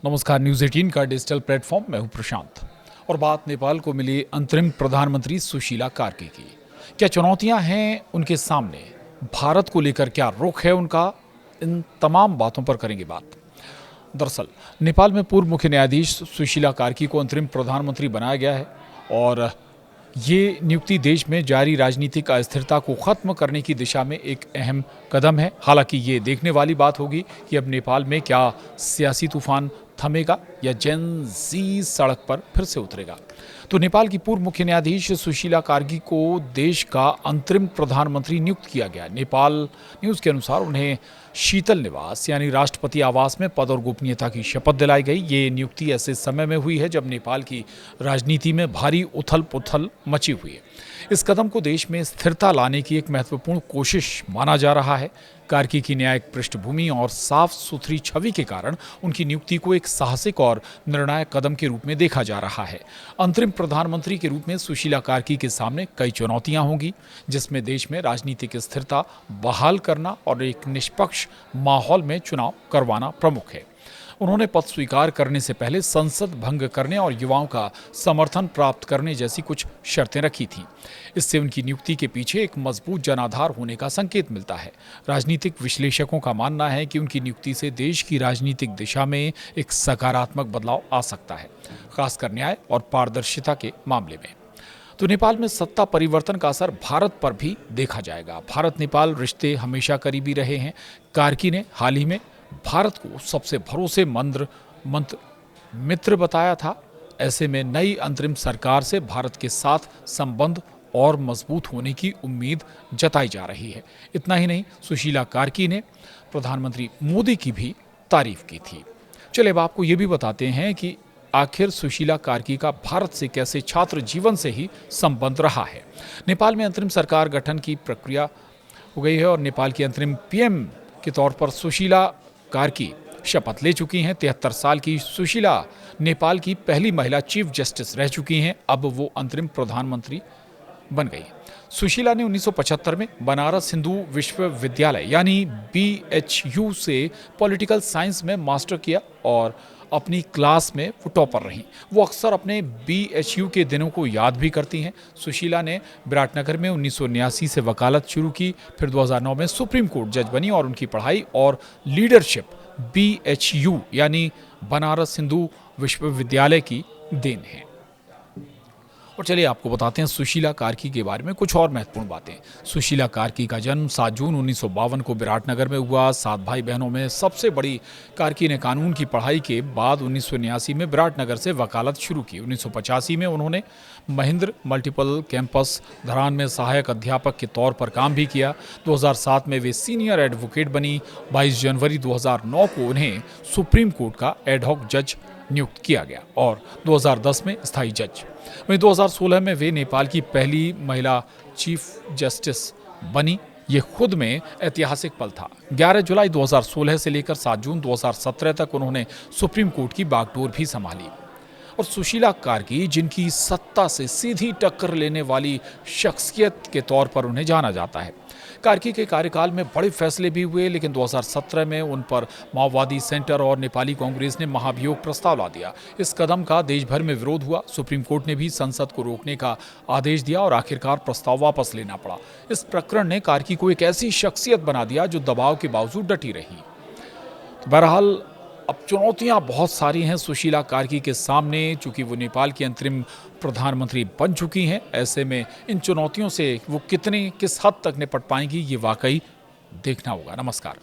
नमस्कार। न्यूज़ 18 का digital platform, मैं हूं प्रशांत। और बात नेपाल को मिली अंतरिम प्रधानमंत्री सुशीला कार्की की। क्या चुनौतियां हैं उनके सामने, भारत को लेकर क्या रुख है उनका, इन तमाम बातों पर करेंगे बात। दरअसल नेपाल में पूर्व मुख्य न्यायाधीश सुशीला कार्की को अंतरिम प्रधानमंत्री बनाया गया है और ये नियुक्ति देश में जारी राजनीतिक अस्थिरता को खत्म करने की दिशा में एक अहम कदम है। हालांकि ये देखने वाली बात होगी कि अब नेपाल में क्या सियासी तूफान थमेगा या जेन ज़ी सड़क पर फिर से उतरेगा। तो नेपाल की पूर्व मुख्य न्यायाधीश सुशीला कार्की को देश का अंतरिम प्रधानमंत्री नियुक्त किया गया। नेपाल न्यूज़ के अनुसार उन्हें शीतल निवास यानी राष्ट्रपति आवास में पद और गोपनीयता की शपथ दिलाई गई। ये नियुक्ति ऐसे समय में हुई है जब नेपाल की राजनीति में भारी उथल पुथल मची हुई है। इस कदम को देश में स्थिरता लाने की एक महत्वपूर्ण कोशिश माना जा रहा है। कार्की की न्यायिक पृष्ठभूमि और साफ सुथरी छवि के कारण उनकी नियुक्ति को एक साहसिक और निर्णायक कदम के रूप में देखा जा रहा है। अंतरिम प्रधानमंत्री के रूप में सुशीला कार्की के सामने कई चुनौतियां होंगी, जिसमें देश में राजनीतिक स्थिरता बहाल करना और एक निष्पक्ष माहौल में चुनाव करवाना प्रमुख है। उन्होंने पद स्वीकार करने से पहले संसद भंग करने और युवाओं का समर्थन प्राप्त करने जैसी कुछ शर्तें रखी थीं। इससे उनकी नियुक्ति के पीछे एक मजबूत जनाधार होने का संकेत मिलता है। राजनीतिक विश्लेषकों का मानना है कि उनकी नियुक्ति से देश की राजनीतिक दिशा में एक सकारात्मक बदलाव आ सकता है, खासकर न्याय और पारदर्शिता के मामले में। तो नेपाल में सत्ता परिवर्तन का असर भारत पर भी देखा जाएगा। भारत नेपाल रिश्ते हमेशा करीबी रहे हैं। कार्की ने हाल ही में भारत को सबसे भरोसेमंद मित्र बताया था। ऐसे में नई अंतरिम सरकार से भारत के साथ संबंध और मजबूत होने की उम्मीद जताई जा रही है। इतना ही नहीं, सुशीला कार्की ने प्रधानमंत्री मोदी की भी तारीफ की थी। चलिए अब आपको ये भी बताते हैं कि आखिर सुशीला कार्की का भारत से कैसे छात्र जीवन से ही संबंध रहा है। नेपाल में अंतरिम सरकार गठन की प्रक्रिया हो गई है और नेपाल की अंतरिम पीएम के तौर पर सुशीला कार्की शपथ ले चुकी हैं। 73 साल की सुशीला नेपाल की पहली महिला चीफ जस्टिस रह चुकी हैं। अब वो अंतरिम प्रधानमंत्री बन गई। सुशीला ने 1975 में बनारस हिंदू विश्वविद्यालय यानी BHU से पॉलिटिकल साइंस में मास्टर किया और अपनी क्लास में वो टॉपर रहीं। वो अक्सर अपने BHU के दिनों को याद भी करती हैं। सुशीला ने विराटनगर में 1989 से वकालत शुरू की, फिर 2009 में सुप्रीम कोर्ट जज बनी और उनकी पढ़ाई और लीडरशिप BHU यानी बनारस हिंदू विश्वविद्यालय की देन है। और चलिए आपको बताते हैं सुशीला कार्की के बारे में कुछ और महत्वपूर्ण बातें। सुशीला कार्की का जन्म 7 जून 1952 को विराटनगर में हुआ। 7 भाई बहनों में सबसे बड़ी कार्की ने कानून की पढ़ाई के बाद 1989 में विराटनगर से वकालत शुरू की। 1985 में उन्होंने महेंद्र मल्टीपल कैंपस धरान में सहायक अध्यापक के तौर पर काम भी किया। 2007 में वे सीनियर एडवोकेट बनी। 22 जनवरी 2009 को उन्हें सुप्रीम कोर्ट का एडहॉक जज नियुक्त किया गया और 2010 में स्थायी जज। वहीं 2016 में वे नेपाल की पहली महिला चीफ जस्टिस बनी। ये खुद में ऐतिहासिक पल था। 11 जुलाई 2016 से लेकर 7 जून 2017 तक उन्होंने सुप्रीम कोर्ट की बागडोर भी संभाली। और सुशीला कार्की, जिनकी सत्ता से सीधी टक्कर लेने वाली शख्सियत के तौर पर उन्हें जाना जाता है। कार्की के कार्यकाल में बड़े फैसले भी हुए, लेकिन 2017 में उन पर माओवादी सेंटर और नेपाली कांग्रेस ने महाभियोग प्रस्ताव ला दिया। इस कदम का देश भर में विरोध हुआ। सुप्रीम कोर्ट ने भी संसद को रोकने का आदेश दिया और आखिरकार प्रस्ताव वापस लेना पड़ा। इस प्रकरण ने कार्की को एक ऐसी शख्सियत बना दिया जो दबाव के बावजूद डटी रही। बहरहाल अब चुनौतियां बहुत सारी हैं सुशीला कार्की के सामने, चूंकि वो नेपाल की अंतरिम प्रधानमंत्री बन चुकी हैं। ऐसे में इन चुनौतियों से वो किस हद तक निपट पाएंगी, ये वाकई देखना होगा। नमस्कार।